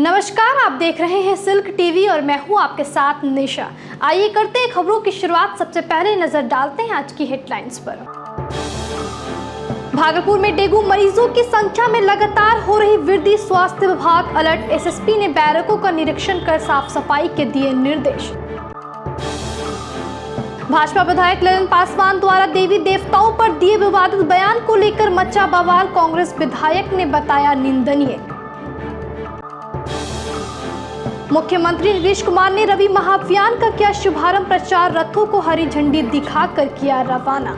नमस्कार, आप देख रहे हैं सिल्क टीवी और मैं हूं आपके साथ निशा। आइए करते हैं खबरों की शुरुआत। सबसे पहले नजर डालते हैं आज की हेडलाइंस पर। भागलपुर में डेंगू मरीजों की संख्या में लगातार हो रही वृद्धि, स्वास्थ्य विभाग अलर्ट। एसएसपी ने बैरकों का निरीक्षण कर साफ सफाई के दिए निर्देश। भाजपा विधायक ललन पासवान द्वारा देवी देवताओं पर दिए विवादित बयान को लेकर मचा बवाल, कांग्रेस विधायक ने बताया निंदनीय। मुख्यमंत्री नीतीश कुमार ने रवि महाअभियान का किया शुभारंभ, प्रचार रथों को हरी झंडी दिखाकर किया रवाना।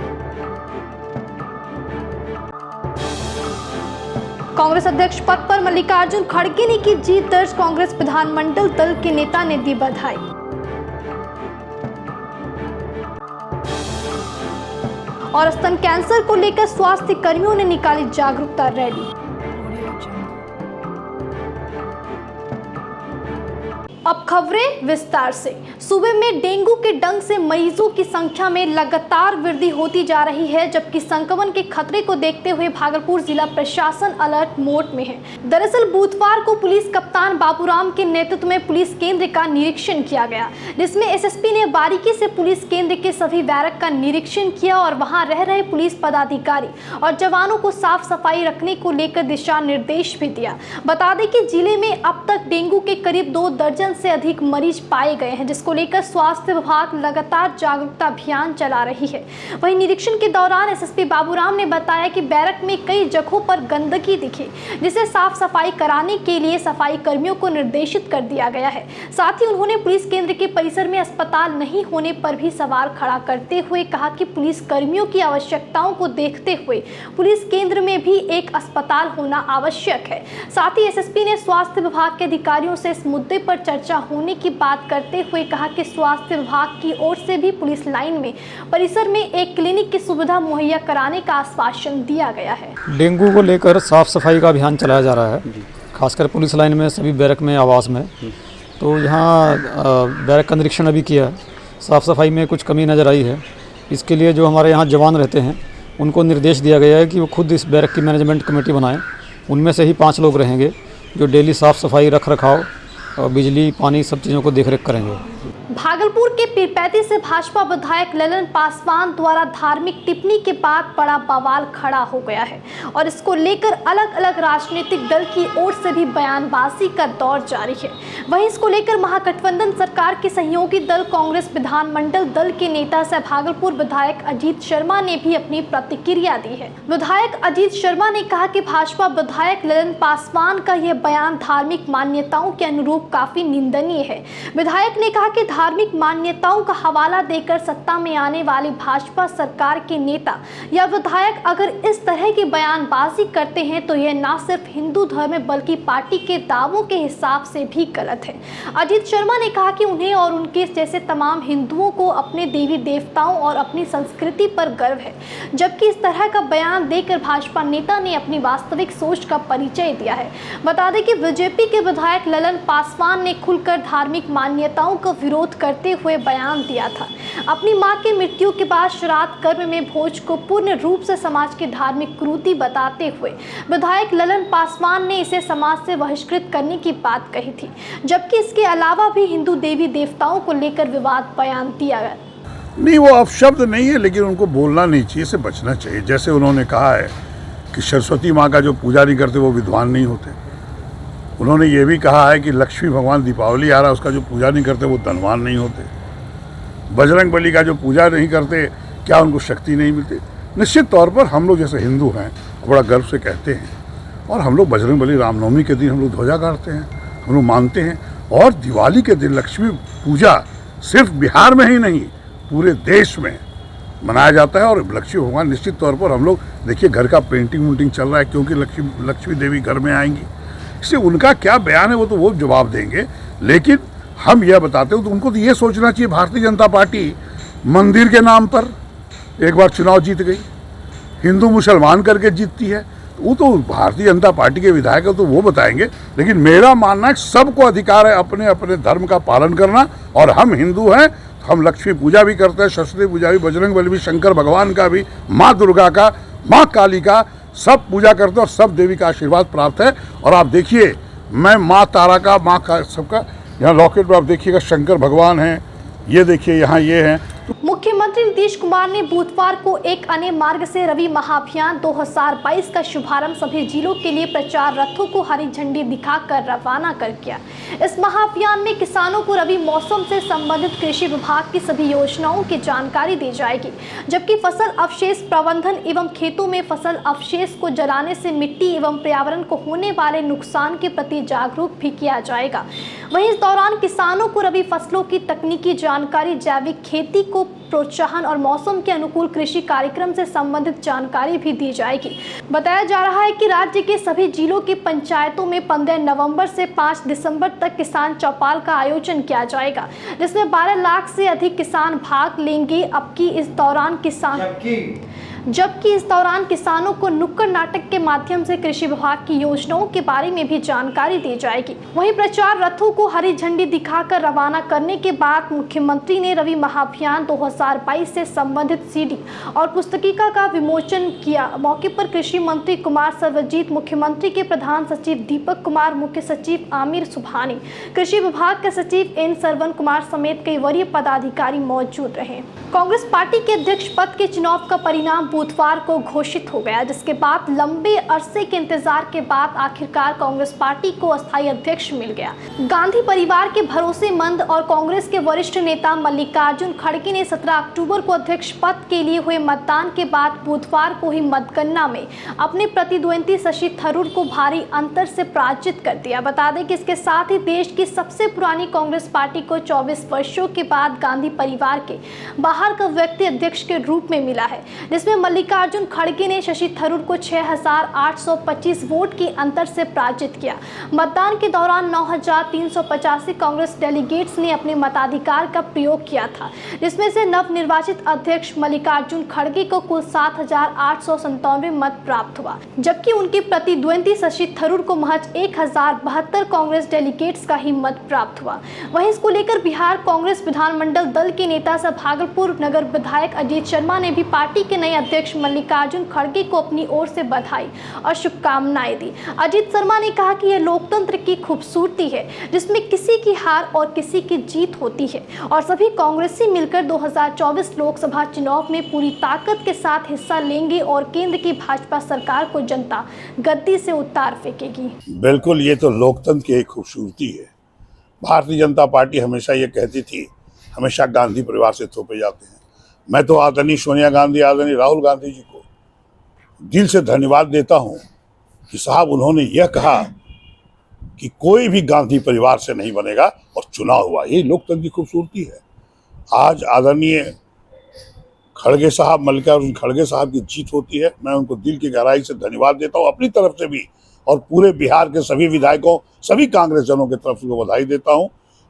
कांग्रेस अध्यक्ष पद पर मल्लिकार्जुन खड़गे ने की जीत दर्ज, कांग्रेस विधानमंडल दल के नेता ने दी बधाई। और स्तन कैंसर को लेकर स्वास्थ्य कर्मियों ने निकाली जागरूकता रैली। अब खबरें विस्तार से। सूबे में डेंगू के डंक से मरीजों की संख्या में लगातार वृद्धि होती जा रही है, जबकि संक्रमण के खतरे को देखते हुए भागलपुर जिला प्रशासन अलर्ट मोड में है। दरअसल बुधवार को पुलिस कप्तान बाबूराम के नेतृत्व में पुलिस केंद्र का निरीक्षण किया गया, जिसमें एसएसपी ने बारीकी से पुलिस केंद्र के सभी बैरक का निरीक्षण किया और वहां रह रहे पुलिस पदाधिकारी और जवानों को साफ सफाई रखने को लेकर दिशा निर्देश भी दिया। बता दें कि जिले में अब तक डेंगू के करीब 2 दर्जन से अधिक मरीज पाए गए हैं, जिसको लेकर स्वास्थ्य विभाग लगातार जागरूकता अभियान चला रही है। वहीं निरीक्षण के दौरान एसएसपी बाबूराम ने बताया कि बैरक में कई जगहों पर गंदगी दिखी, जिसे साफ सफाई कराने के लिए सफाई कर्मियों को निर्देशित कर दिया गया है। साथ ही उन्होंने पुलिस केंद्र के परिसर में अस्पताल नहीं होने पर भी सवाल खड़ा करते हुए कहा कि पुलिस कर्मियों की आवश्यकताओं को देखते हुए पुलिस केंद्र में भी एक अस्पताल होना आवश्यक है। साथ ही एसएसपी ने स्वास्थ्य विभाग के अधिकारियों से इस मुद्दे पर चर्चा होने की बात करते हुए कहा कि स्वास्थ्य विभाग की ओर से भी पुलिस लाइन में परिसर में एक क्लिनिक की सुविधा मुहैया कराने का आश्वासन दिया गया है। डेंगू को लेकर साफ सफाई का अभियान चलाया जा रहा है, खासकर पुलिस लाइन में, सभी बैरक में, आवास में। तो यहाँ बैरक का निरीक्षण अभी किया, साफ सफाई में कुछ कमी नज़र आई है। इसके लिए जो हमारे यहाँ जवान रहते हैं उनको निर्देश दिया गया है कि वो खुद इस बैरक की मैनेजमेंट कमेटी बनाएं। उनमें से ही 5 लोग रहेंगे जो डेली साफ सफाई, रख रखाव और बिजली, पानी, सब चीज़ों को देखरेख करेंगे। भागलपुर के पीरपैंती से भाजपा विधायक ललन पासवान द्वारा धार्मिक टिप्पणी के बाद बड़ा बवाल खड़ा हो गया है और इसको लेकर अलग अलग राजनीतिक दल की ओर से भी बयानबाजी का दौर जारी है। वहीं इसको लेकर महागठबंधन सरकार के सहयोगी दल कांग्रेस विधानमंडल दल के नेता सह भागलपुर विधायक अजीत शर्मा ने भी अपनी प्रतिक्रिया दी है। विधायक अजीत शर्मा ने कहा कि भाजपा विधायक ललन पासवान का यह बयान धार्मिक मान्यताओं के अनुरूप काफी निंदनीय है। विधायक ने कहा कि धार्मिक मान्यताओं का हवाला देकर सत्ता में आने वाली भाजपा सरकार के नेता या विधायक अगर इस तरह की बयानबाजी करते हैं तो यह न सिर्फ हिंदू धर्म है बल्कि पार्टी के दावों के हिसाब से भी गलत है। अजीत शर्मा ने कहा कि उन्हें और उनके जैसे तमाम हिंदुओं को अपने देवी देवताओं और अपनी संस्कृति पर गर्व है, जबकि इस तरह का बयान देकर भाजपा नेता ने अपनी वास्तविक सोच का परिचय दिया है। बता दें कि बीजेपी के विधायक ललन पासवान ने खुलकर धार्मिक मान्यताओं का विरोध करते हुए बयान दिया था। अपनी मां की मृत्यु के बाद श्राद्ध कर्म में भोज को पूर्ण रूप से समाज की धार्मिक कुरीति बताते हुए विधायक ललन पासवान ने इसे समाज से बहिष्कृत करने की बात कही थी, जबकि इसके अलावा भी हिंदू देवी देवताओं को लेकर विवाद बयान दिया गया। नहीं, वो अपशब्द नहीं है, लेकिन उनको बोलना नहीं चाहिए, से बचना चाहिए। जैसे उन्होंने कहा है कि सरस्वती माँ का जो पूजा नहीं करते वो विद्वान नहीं होते। उन्होंने ये भी कहा है कि लक्ष्मी भगवान, दीपावली आ रहा है, उसका जो पूजा नहीं करते वो धनवान नहीं होते। बजरंग बली का जो पूजा नहीं करते, क्या उनको शक्ति नहीं मिलती? निश्चित तौर पर हम लोग जैसे हिंदू हैं बड़ा गर्व से कहते हैं, और हम लोग बजरंग बली, रामनवमी के दिन हम लोग ध्वजा गाड़ते हैं, हम लोग मानते हैं। और दिवाली के दिन लक्ष्मी पूजा सिर्फ बिहार में ही नहीं, पूरे देश में मनाया जाता है। और लक्ष्मी भगवान निश्चित तौर पर हम लोग, देखिए घर का पेंटिंग वूंटिंग चल रहा है, क्योंकि लक्ष्मी देवी घर में आएंगी। इससे उनका क्या बयान है वो जवाब देंगे, लेकिन हम यह बताते हो तो उनको तो ये सोचना चाहिए, भारतीय जनता पार्टी मंदिर के नाम पर एक बार चुनाव जीत गई, हिंदू मुसलमान करके जीतती है। वो तो भारतीय जनता पार्टी के विधायक तो वो बताएंगे, लेकिन मेरा मानना है सबको अधिकार है अपने अपने धर्म का पालन करना। और हम हिंदू हैं, हम लक्ष्मी पूजा भी करते हैं, सरस्वती पूजा भी, बजरंग बली भी, शंकर भगवान का भी, माँ दुर्गा का, माँ काली का, सब पूजा करते हैं और सब देवी का आशीर्वाद प्राप्त है। और आप देखिए मैं माँ तारा का, माँ का सबका, यहाँ लॉकेट में आप देखिएगा शंकर भगवान हैं, ये देखिए यहाँ ये हैं। मुख्यमंत्री नीतीश कुमार ने बुधवार को एक अन्य मार्ग से रवि महाअभियान 2022 का शुभारंभ सभी जिलों के लिए प्रचार रथों को हरी झंडी दिखाकर रवाना कर किया। इस महाअभियान में किसानों को रबी मौसम से संबंधित कृषि विभाग की सभी योजनाओं की जानकारी दी जाएगी, जबकि फसल अवशेष प्रबंधन एवं खेतों में फसल अवशेष को जलाने से मिट्टी एवं पर्यावरण को होने वाले नुकसान के प्रति जागरूक भी किया जाएगा। वहीं इस दौरान किसानों को रबी फसलों की तकनीकी जानकारी, जैविक खेती को प्रोत्साहन और मौसम के अनुकूल कृषि कार्यक्रम से संबंधित जानकारी भी दी जाएगी। बताया जा रहा है कि राज्य के सभी जिलों की पंचायतों में 15 नवंबर से 5 दिसंबर तक किसान चौपाल का आयोजन किया जाएगा, जिसमें 12 लाख से अधिक किसान भाग लेंगे। जबकि इस दौरान किसानों को नुक्कड़ नाटक के माध्यम से कृषि विभाग की योजनाओं के बारे में भी जानकारी दी जाएगी। वहीं प्रचार रथों को हरी झंडी दिखाकर रवाना करने के बाद मुख्यमंत्री ने रवि महाअभियान 2022 से संबंधित सीडी और पुस्तिका का विमोचन किया। मौके पर कृषि मंत्री कुमार सर्वजीत, मुख्यमंत्री के प्रधान सचिव दीपक कुमार, मुख्य सचिव आमिर सुबहानी, कृषि विभाग के सचिव एन सरवन कुमार समेत कई वरीय पदाधिकारी मौजूद रहे। कांग्रेस पार्टी के अध्यक्ष पद के चुनाव का परिणाम बुधवार को घोषित हो गया, जिसके बाद लंबे अरसे के इंतजार के बाद आखिरकार कांग्रेस पार्टी को अस्थायी अध्यक्ष मिल गया। गांधी परिवार के भरोसेमंद और कांग्रेस के वरिष्ठ नेता मल्लिकार्जुन खड़गे ने 17 अक्टूबर को अध्यक्ष पद के लिए हुए मतदान के बाद बुधवार को ही मतगणना में अपने प्रतिद्वंदी शशि थरूर को भारी अंतर से पराजित कर दिया। बता दें कि इसके साथ ही देश की सबसे पुरानी कांग्रेस पार्टी को 24 वर्षों के बाद गांधी परिवार के बाहर का व्यक्ति अध्यक्ष के रूप में मिला है, जिसमें मल्लिकार्जुन खड़गे ने शशि थरूर को 6,825 वोट के अंतर से पराजित किया। मतदान के दौरान 9,385 कांग्रेस डेलीगेट्स ने अपने मताधिकार का प्रयोग किया था, जिसमें से नवनिर्वाचित अध्यक्ष मल्लिकार्जुन खड़गे को कुल 7,897 मत प्राप्त हुआ, जबकि उनके प्रतिद्वंदी शशि थरूर को महज 1,072 कांग्रेस डेलीगेट्स का ही मत प्राप्त हुआ। वहीं इसको लेकर बिहार कांग्रेस विधानमंडल दल के नेता सह भागलपुर नगर विधायक अजीत शर्मा ने भी पार्टी के नए अध्यक्ष मल्लिकार्जुन खड़गे को अपनी ओर से बधाई और शुभकामनाएं दी। अजीत शर्मा ने कहा कि यह लोकतंत्र की खूबसूरती है, जिसमें किसी की हार और किसी की जीत होती है और सभी कांग्रेसी मिलकर 2024 लोकसभा चुनाव में पूरी ताकत के साथ हिस्सा लेंगे और केंद्र की भाजपा सरकार को जनता गद्दी से उतार फेंकेगी। बिल्कुल, ये तो लोकतंत्र की एक खूबसूरती है। भारतीय जनता पार्टी हमेशा ये कहती थी, हमेशा गांधी परिवार से थोपे जाते हैं। मैं तो आदरणीय सोनिया गांधी, आदरणीय राहुल गांधी जी को दिल से धन्यवाद देता हूं कि साहब उन्होंने यह कहा कि कोई भी गांधी परिवार से नहीं बनेगा और चुनाव हुआ। ये लोकतंत्र की खूबसूरती है। आज आदरणीय खड़गे साहब, मल्लिकार्जुन खड़गे साहब की जीत होती है। मैं उनको दिल की गहराई से धन्यवाद देता हूँ, अपनी तरफ से भी और पूरे बिहार के सभी विधायकों, सभी कांग्रेसजनों की तरफ से बधाई देता हूँ।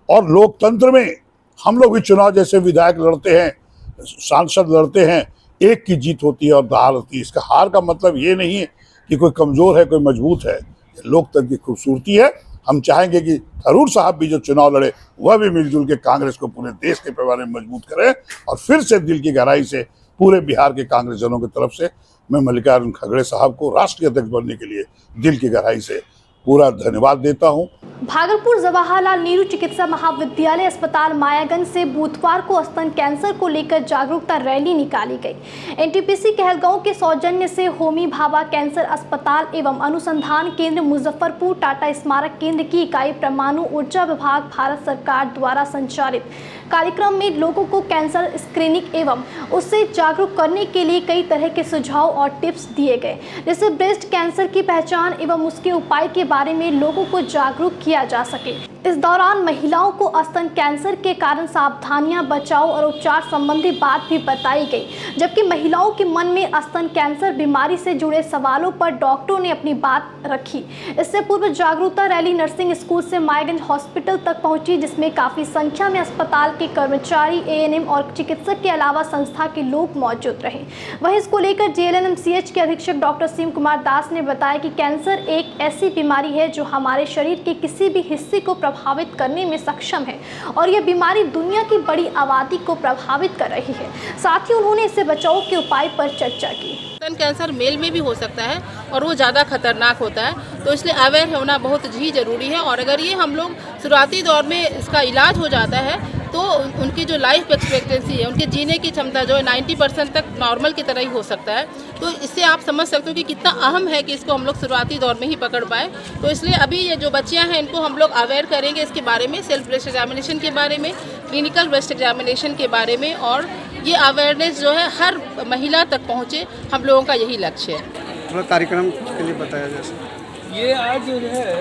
और लोकतंत्र में हम लोग भी चुनाव जैसे विधायक लड़ते हैं, सांसद लड़ते हैं, एक की जीत होती है और हार होती है। इसका हार का मतलब ये नहीं है कि कोई कमजोर है, कोई मजबूत है। लोकतंत्र की खूबसूरती है। हम चाहेंगे कि थरूर साहब भी जो चुनाव लड़े वह भी मिलजुल के कांग्रेस को पूरे देश के पैमाने में मजबूत करें। और फिर से दिल की गहराई से पूरे बिहार के कांग्रेसजनों की तरफ से मैं मल्लिकार्जुन खड़गे साहब को राष्ट्रीय अध्यक्ष बनने के लिए दिल की गहराई से पूरा धन्यवाद देता हूं। भागलपुर जवाहरलाल नेहरू चिकित्सा महाविद्यालय अस्पताल मायागंज से बुधवार को स्तन कैंसर को लेकर जागरूकता रैली निकाली गई। एनटीपीसी कहलगांव के सौजन्य से होमी भाभा कैंसर अस्पताल एवं अनुसंधान केंद्र मुजफ्फरपुर, टाटा स्मारक केंद्र की इकाई, परमाणु ऊर्जा विभाग, भारत सरकार द्वारा संचालित कार्यक्रम में लोगों को कैंसर स्क्रीनिंग एवं उससे जागरूक करने के लिए कई तरह के सुझाव और टिप्स दिए गए, जिससे ब्रेस्ट कैंसर की पहचान एवं उसके उपाय के बारे में लोगों को जागरूक किया जा सके। इस दौरान महिलाओं को स्तन कैंसर के कारण सावधानियां, बचाव और उपचार संबंधी बात भी बताई गई, जबकि महिलाओं के मन में स्तन कैंसर बीमारी से जुड़े सवालों पर डॉक्टरों ने अपनी बात रखी। इससे पूर्व जागरूकता रैली नर्सिंग स्कूल से मायागंज हॉस्पिटल तक पहुंची, जिसमें काफी संख्या में अस्पताल के कर्मचारी, एएनएम और चिकित्सक के अलावा संस्था के लोग मौजूद रहे। वहीं इसको लेकर जेएलएनएमसीएच के अधीक्षक डॉक्टर शिव कुमार दास ने बताया कि कैंसर एक ऐसी बीमारी है जो हमारे शरीर के किसी भी हिस्से को प्रभावित करने में सक्षम है और यह बीमारी दुनिया की बड़ी आबादी को प्रभावित कर रही है। साथ ही उन्होंने इससे बचाव के उपाय पर चर्चा की। स्तन कैंसर मेल में भी हो सकता है और वो ज़्यादा खतरनाक होता है। तो इसलिए अवेयर होना बहुत ही ज़रूरी है। और अगर ये हम लोग शुरुआती दौर में इसका इलाज हो जाता है तो उनकी जो लाइफ एक्सपेक्टेंसी है, उनके जीने की क्षमता जो है 90% तक नॉर्मल की तरह ही हो सकता है। तो इससे आप समझ सकते हो कि कितना अहम है कि इसको हम लोग शुरुआती दौर में ही पकड़ पाए। तो इसलिए अभी ये जो बच्चियां हैं इनको हम लोग अवेयर करेंगे इसके बारे में, सेल्फ ब्रेस्ट एग्जामिनेशन के बारे में, क्लिनिकल ब्रेस्ट एग्जामिनेशन के बारे में, और ये अवेयरनेस जो है हर महिला तक पहुँचे, हम लोगों का यही लक्ष्य है। थोड़ा कार्यक्रम के लिए बताया जैसे ये आज जो है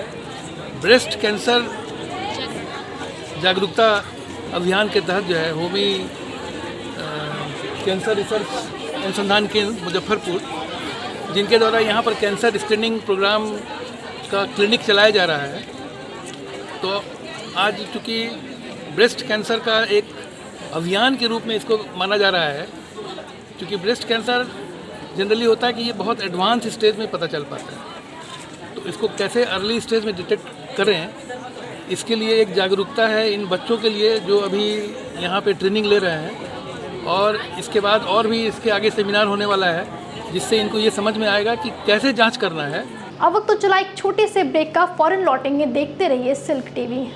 ब्रेस्ट कैंसर जागरूकता अभियान के तहत जो है होमी कैंसर रिसर्च अनुसंधान केंद्र मुजफ्फरपुर, जिनके द्वारा यहाँ पर कैंसर स्क्रीनिंग प्रोग्राम का क्लिनिक चलाया जा रहा है। तो आज चूँकि ब्रेस्ट कैंसर का एक अभियान के रूप में इसको माना जा रहा है, क्योंकि ब्रेस्ट कैंसर जनरली होता है कि ये बहुत एडवांस स्टेज में पता चल पाता है। तो इसको कैसे अर्ली स्टेज में डिटेक्ट करें, इसके लिए एक जागरूकता है इन बच्चों के लिए जो अभी यहाँ पे ट्रेनिंग ले रहे हैं। और इसके बाद और भी इसके आगे सेमिनार होने वाला है, जिससे इनको ये समझ में आएगा कि कैसे जांच करना है। अब वक्त तो चला एक छोटे से ब्रेक का, फौरन लौटेंगे। देखते रहिए सिल्क टीवी।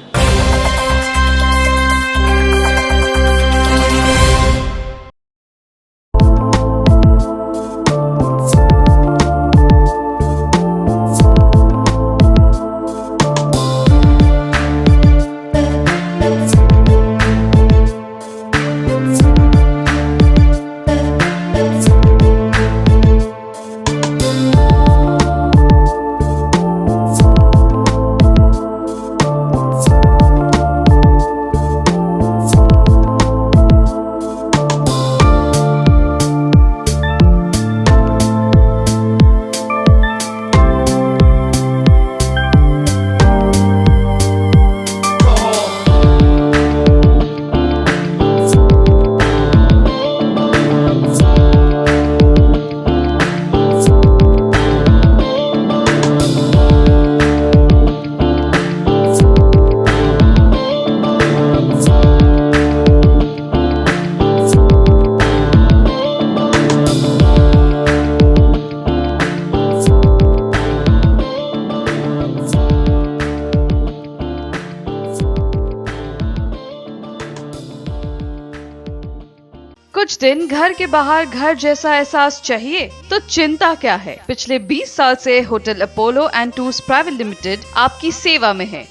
कुछ दिन घर के बाहर घर जैसा एहसास चाहिए तो चिंता क्या है। पिछले 20 साल से hotel Apollo and tours private limited आपकी सेवा में है।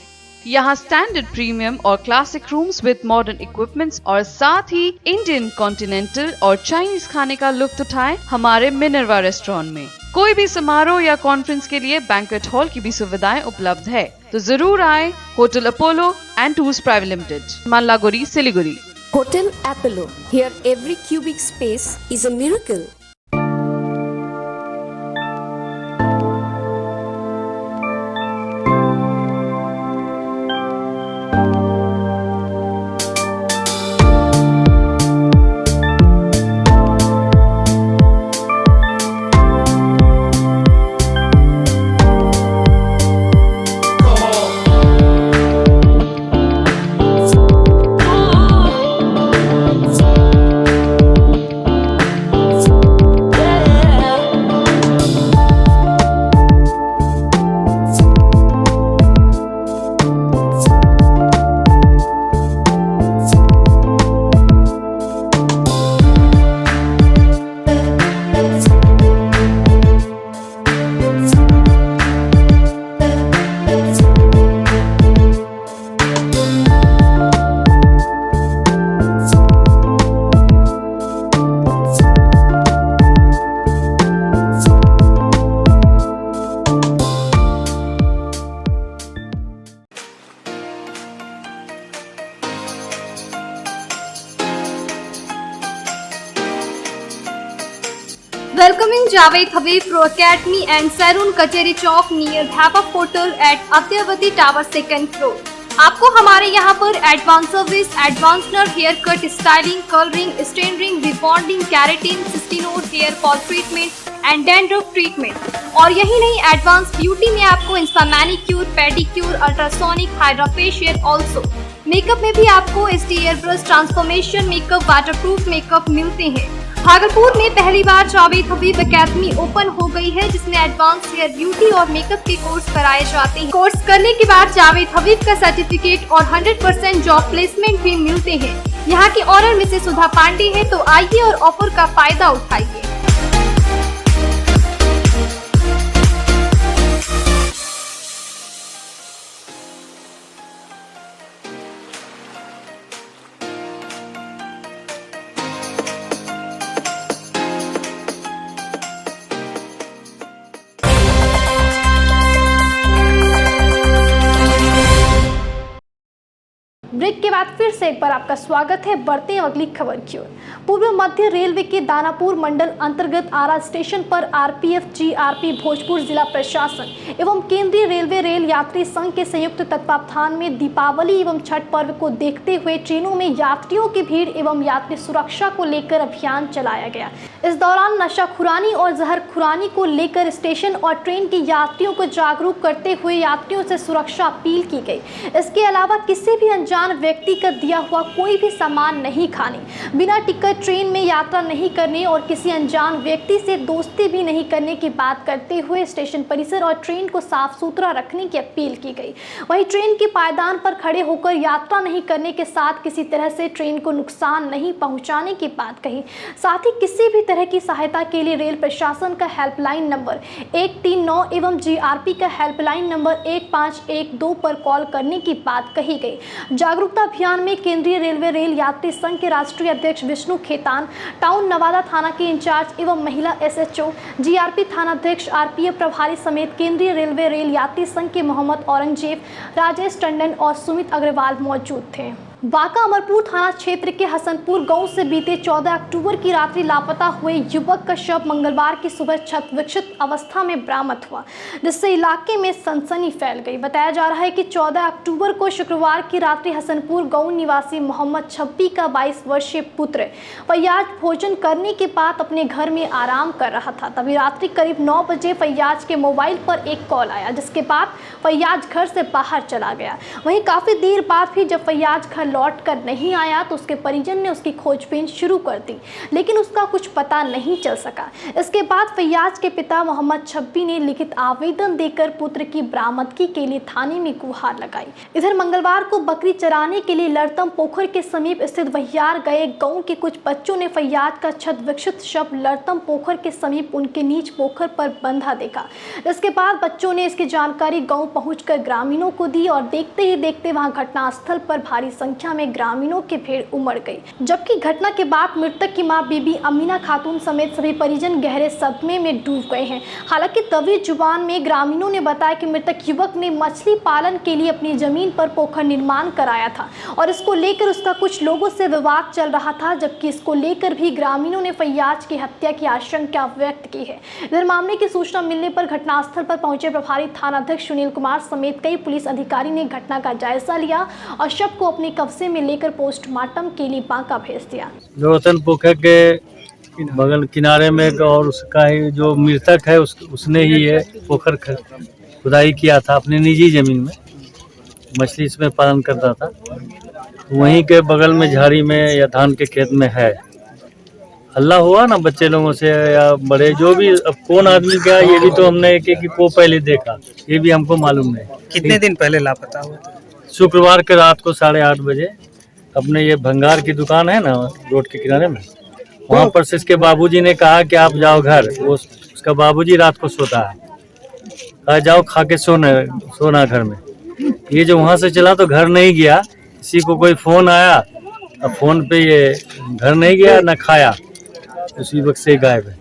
यहाँ स्टैंडर्ड, प्रीमियम और classic rooms with modern equipments और साथ ही इंडियन, कॉन्टिनेंटल और चाइनीज खाने का लुत्फ उठाएं हमारे मिनर्वा रेस्टोरेंट में। कोई भी समारोह या कॉन्फ्रेंस के लिए बैंक्वेट हॉल की भी सुविधाएं उपलब्ध है, तो जरूर आए hotel Apollo and tours private limited, Mallaguri, Siliguri. Hotel Apollo. Here every cubic space is a miracle. Welcoming Javed Habib Pro Academy and Sarun Kacheri Chowk near Bhapap Hotel at Atyavati Tower 2nd floor. आपको हमारे यहाँ पर advance service, advance नर hair cut, styling, colouring, straightening, rebonding, keratin, सिस्टीनोड, hair fall treatment and dandruff treatment, और यही नहीं advance beauty में आपको insta manicure, pedicure, ultrasonic, hydra facial, also makeup में भी आपको ST air brush, transformation makeup, waterproof makeup मिलते हैं। भागलपुर में पहली बार जावेद हबीब एकेडमी ओपन हो गई है, जिसमें एडवांस हेयर ब्यूटी और मेकअप के कोर्स कराए जाते हैं। कोर्स करने के बाद जावेद हबीब का सर्टिफिकेट और 100% जॉब प्लेसमेंट भी मिलते हैं। यहाँ की ऑनर मिसेस सुधा पांडे है, तो आइए और ऑफर का फायदा उठाइए। ब्रेक के बाद फिर से एक बार आपका स्वागत है। बढ़ते हैं अगली खबर की ओर। पूर्व मध्य रेलवे के दानापुर मंडल अंतर्गत आरा स्टेशन पर आरपीएफ, जीआरपी, भोजपुर जिला प्रशासन एवं केंद्रीय रेलवे रेल यात्री संघ के संयुक्त तत्वावधान में दीपावली एवं छठ पर्व को देखते हुए ट्रेनों में यात्रियों की भीड़ एवं यात्री सुरक्षा को लेकर अभियान चलाया गया। इस दौरान नशाखुरानी और जहरखुरानी को लेकर स्टेशन और ट्रेन के यात्रियों को जागरूक करते हुए यात्रियों से सुरक्षा अपील की गई। इसके अलावा किसी भी अनजान व्यक्ति का दिया हुआ कोई भी सामान नहीं खाने, बिना टिकट ट्रेन में यात्रा नहीं करने और किसी अनजान व्यक्ति से दोस्ती भी नहीं करने की बात करते हुए स्टेशन परिसर और ट्रेन को साफ सुथरा रखने की अपील की गई। वहीं ट्रेन के पायदान पर खड़े होकर यात्रा नहीं करने के साथ किसी तरह से ट्रेन को नुकसान नहीं पहुंचाने की बात कही। साथ ही किसी भी तरह की सहायता के लिए रेल प्रशासन का हेल्पलाइन नंबर 139 एवं जीआरपी का हेल्पलाइन नंबर 1512 पर कॉल करने की बात कही गई। जागरूकता अभियान में केंद्रीय रेलवे रेल यात्री संघ के राष्ट्रीय अध्यक्ष विष्णु खेतान, टाउन नवादा थाना के इंचार्ज एवं महिला एसएचओ, जीआरपी थानाध्यक्ष, आरपीएफ प्रभारी समेत केंद्रीय रेलवे रेल यात्री संघ के मोहम्मद औरंगजेब, राजेश टंडन और सुमित अग्रवाल मौजूद थे। बांका अमरपुर थाना क्षेत्र के हसनपुर गांव से बीते 14 अक्टूबर की रात्रि लापता हुए युवक का शव मंगलवार की सुबह छत विक्षिप्त अवस्था में बरामद हुआ, जिससे इलाके में सनसनी फैल गई। बताया जा रहा है कि 14 अक्टूबर को शुक्रवार की रात्रि हसनपुर गांव निवासी मोहम्मद छब्बी का 22 वर्षीय पुत्र फैयाज भोजन करने के बाद अपने घर में आराम कर रहा था। तभी रात्रि करीब 9 बजे फैयाज के मोबाइल पर एक कॉल आया, जिसके बाद फैयाज घर से बाहर चला गया। वहीं काफी देर बाद भी जब फैयाज घर लौट कर नहीं आया तो उसके परिजन ने उसकी खोजबीन शुरू कर दी, लेकिन उसका कुछ पता नहीं चल सका। इसके बाद फैयाज के पिता मोहम्मद छब्बी ने लिखित आवेदन देकर पुत्र की बरामदगी के लिए थाने में गुहार लगाई। इधर मंगलवार को बकरी चराने के लिए लड़तम पोखर के समीप स्थित वहियार गए गांव के कुछ बच्चों ने फैयाज का छत विक्षिप्त शव लड़तम पोखर के समीप उनके नीच पोखर पर बंधा देखा। इसके बाद बच्चों ने इसकी जानकारी गाँव पहुंचकर ग्रामीणों को दी और देखते ही देखते वहां घटनास्थल पर भारी संख्या में ग्रामीणों की भीड़ उमड़ गई। जबकि घटना के बाद मृतक की मां बीबी अमीना खातून समेत सभी परिजन गहरे सदमे में डूब गए हैं। हालांकि तवीज जुबान में ग्रामीणों ने बताया कि मृतक युवक ने मछली पालन के लिए अपनी जमीन पर पोखर निर्माण कराया था और इसको लेकर उसका कुछ लोगों से विवाद चल रहा था, जबकि इसको लेकर भी ग्रामीणों ने फैयाज की हत्या की आशंका व्यक्त की है। इधर मामले की सूचना मिलने पर घटनास्थल पर पहुंचे प्रभारी थानाध्यक्ष सुनील कुमार समेत कई पुलिस अधिकारी ने घटना का जायजा लिया और शव को अपने कब्जे में लेकर पोस्टमार्टम के लिए बांका भेज दिया। जो रतन पोखर के बगल किनारे में और उसका ही जो मृतक है उसने ही ये पोखर खुदाई किया था अपनी निजी जमीन में, मछली इसमें पालन करता था। वहीं के बगल में झाड़ी में या धान के खेत में है। हल्ला हुआ ना बच्चे लोगों से या बड़े जो भी, अब कौन आदमी क्या ये भी तो हमने एक को पहले देखा, ये भी हमको मालूम नहीं। कितने दिन पहले लापता हुआ था? शुक्रवार के रात को 8:30 बजे अपने ये भंगार की दुकान है ना रोड के किनारे में, वहाँ पर से इसके बाबूजी ने कहा कि आप जाओ घर। वो उसका बाबूजी रात को सोता है, कहा जाओ खा के सोना घर में। ये जो वहाँ से चला तो घर नहीं गया, किसी को कोई फोन आया, अब फोन पे ये घर नहीं गया न खाया, उसी वक्त से गायब है।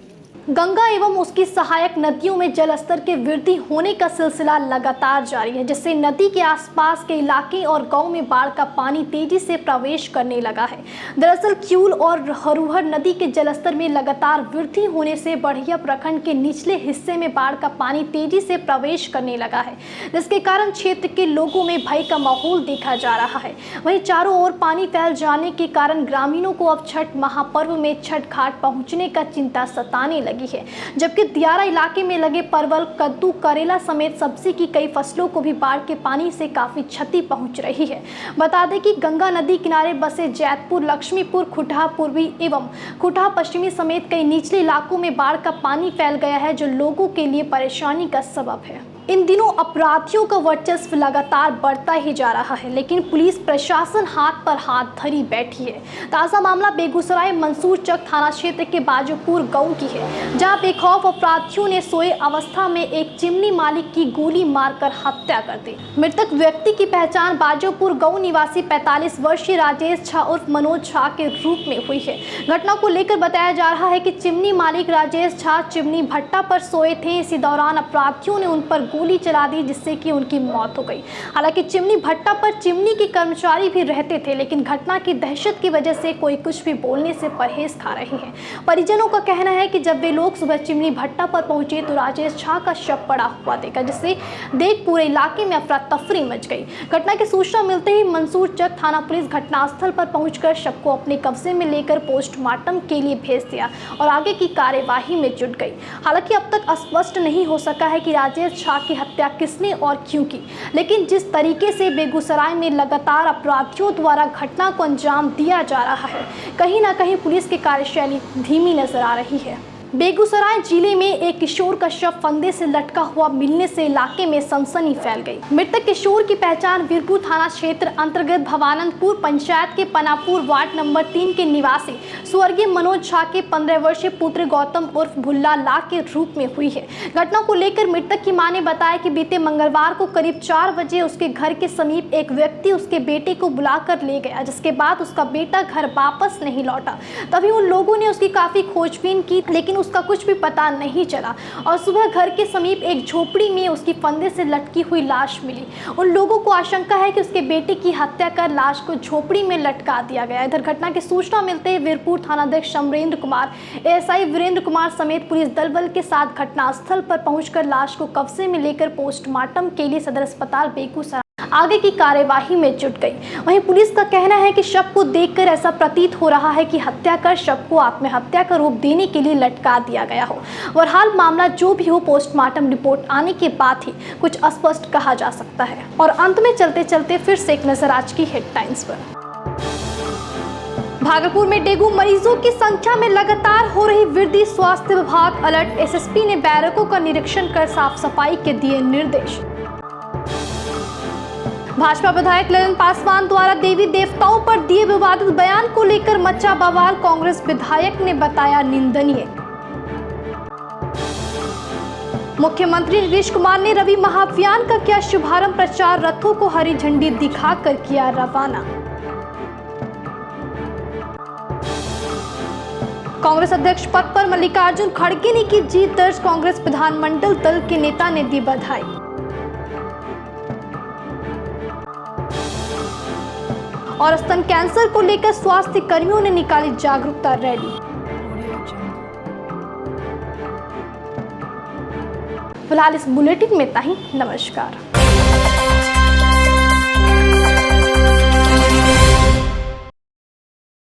गंगा एवं उसकी सहायक नदियों में जलस्तर के वृद्धि होने का सिलसिला लगातार जारी है, जिससे नदी के आसपास के इलाके और गांव में बाढ़ का पानी तेजी से प्रवेश करने लगा है। दरअसल क्यूल और हरुहर नदी के जलस्तर में लगातार वृद्धि होने से बढ़िया प्रखंड के निचले हिस्से में बाढ़ का पानी तेजी से प्रवेश करने लगा है, जिसके कारण क्षेत्र के लोगों में भय का माहौल देखा जा रहा है। वहीं चारों ओर पानी फैल जाने के कारण ग्रामीणों को अब छठ महापर्व में छठ घाट पहुँचने का चिंता सताने लगी लगी है, जबकि दियारा इलाके में लगे परवल, कद्दू, करेला समेत सब्जी की कई फसलों को भी बाढ़ के पानी से काफी क्षति पहुंच रही है। बता दें कि गंगा नदी किनारे बसे जैतपुर, लक्ष्मीपुर, खुटहा पूर्वी एवं खुटहा पश्चिमी समेत कई निचले इलाकों में बाढ़ का पानी फैल गया है, जो लोगों के लिए परेशानी का सबब है। इन दिनों अपराधियों का वर्चस्व लगातार बढ़ता ही जा रहा है, लेकिन पुलिस प्रशासन हाथ पर हाथ धरी बैठी है। ताज़ा मामला बेगूसराय मंसूर चक थाना क्षेत्र के बाजोपुर गांव की है, जहां बेखौफ अपराधियों ने सोए अवस्था में एक चिमनी मालिक की गोली मारकर हत्या कर दी। मृतक व्यक्ति की पहचान बाजोपुर गांव निवासी 45 वर्षीय राजेश झा उर्फ मनोज झा के रूप में हुई है। घटना को लेकर बताया जा रहा है कि चिमनी मालिक राजेश झा चिमनी भट्टा पर सोए थे। इसी दौरान अपराधियों ने उन पर गोली चला दी, जिससे कि उनकी मौत हो गई। हालांकि चिमनी भट्टा पर चिमनी के कर्मचारी भी रहते थे, लेकिन घटना की दहशत की वजह से कोई कुछ भी बोलने से परहेज खा रहे हैं। परिजनों का कहना है कि जब वे लोग सुबह चिमनी भट्टा पर पहुंचे तो राजेश झा का शव पड़ा हुआ देखा, जिससे देख पूरे इलाके में अफरा तफरी मच गई। घटना की सूचना मिलते ही मंसूर चक थाना पुलिस घटनास्थल पर पहुंचकर शव को अपने कब्जे में लेकर पोस्टमार्टम के लिए भेज दिया और आगे की कार्यवाही में जुट गई। हालांकि अब तक स्पष्ट नहीं हो सका है कि राजेश झा की हत्या किसने और क्यों की, लेकिन जिस तरीके से बेगूसराय में लगातार अपराधियों द्वारा घटना को अंजाम दिया जा रहा है, कहीं ना कहीं पुलिस की कार्यशैली धीमी नजर आ रही है। बेगूसराय जिले में एक किशोर का शव फंदे से लटका हुआ मिलने से इलाके में सनसनी फैल गई। मृतक किशोर की पहचान वीरपुर थाना क्षेत्र अंतर्गत भवानंदपुर पंचायत के पनापुर वार्ड नंबर 3 के निवासी स्वर्गीय मनोज झा के 15 वर्षीय पुत्र गौतम उर्फ भुल्ला ला के रूप में हुई है। घटना को लेकर मृतक की मां ने बताया कि बीते मंगलवार को करीब 4 बजे उसके घर के समीप एक व्यक्ति उसके बेटे को बुलाकर ले गया, जिसके बाद उसका बेटा घर वापस नहीं लौटा। तभी उन लोगों ने उसकी काफी खोजबीन की, लेकिन उसका कुछ भी पता नहीं चला और सुबह घर के समीप एक झोपड़ी में उसकी फंदे से लटकी हुई लाश मिली। उन लोगों को आशंका है कि उसके बेटे की हत्या कर लाश को झोपड़ी में लटका दिया गया। इधर घटना की सूचना मिलते ही वीरपुर थानाध्यक्ष अमरेंद्र कुमार, एएसआई वीरेंद्र कुमार समेत पुलिस दल बल के साथ घटनास्थल पर पहुंचकर लाश को कब्जे में लेकर पोस्टमार्टम के लिए सदर अस्पताल बेगूसराय आगे की कार्यवाही में जुट गई। वहीं पुलिस का कहना है कि शव को देखकर ऐसा प्रतीत हो रहा है कि हत्या कर शव को आत्महत्या का रूप देने के लिए लटका दिया गया हो। बहरहाल मामला जो भी हो, पोस्टमार्टम रिपोर्ट आने के बाद ही कुछ स्पष्ट कहा जा सकता है। और अंत में चलते चलते फिर से एक नजर आज की हेडलाइंस पर। भागलपुर में डेंगू मरीजों की संख्या में लगातार हो रही वृद्धि, स्वास्थ्य विभाग अलर्ट। एसएसपी ने बैरकों का निरीक्षण कर साफ सफाई के दिए निर्देश। भाजपा विधायक ललन पासवान द्वारा देवी देवताओं पर दिए विवादित बयान को लेकर मचा बवाल, कांग्रेस विधायक ने बताया निंदनीय। मुख्यमंत्री नीतीश कुमार ने रवि महाअभियान का किया शुभारंभ, प्रचार रथों को हरी झंडी दिखाकर किया रवाना। कांग्रेस अध्यक्ष पद पर मल्लिकार्जुन खड़गे ने की जीत दर्ज, कांग्रेस विधानमंडल दल के नेता ने दी बधाई। और स्तन कैंसर को लेकर स्वास्थ्य कर्मियों ने निकाली जागरूकता रैली। फिलहाल इस बुलेटिन में इतना ही। नमस्कार।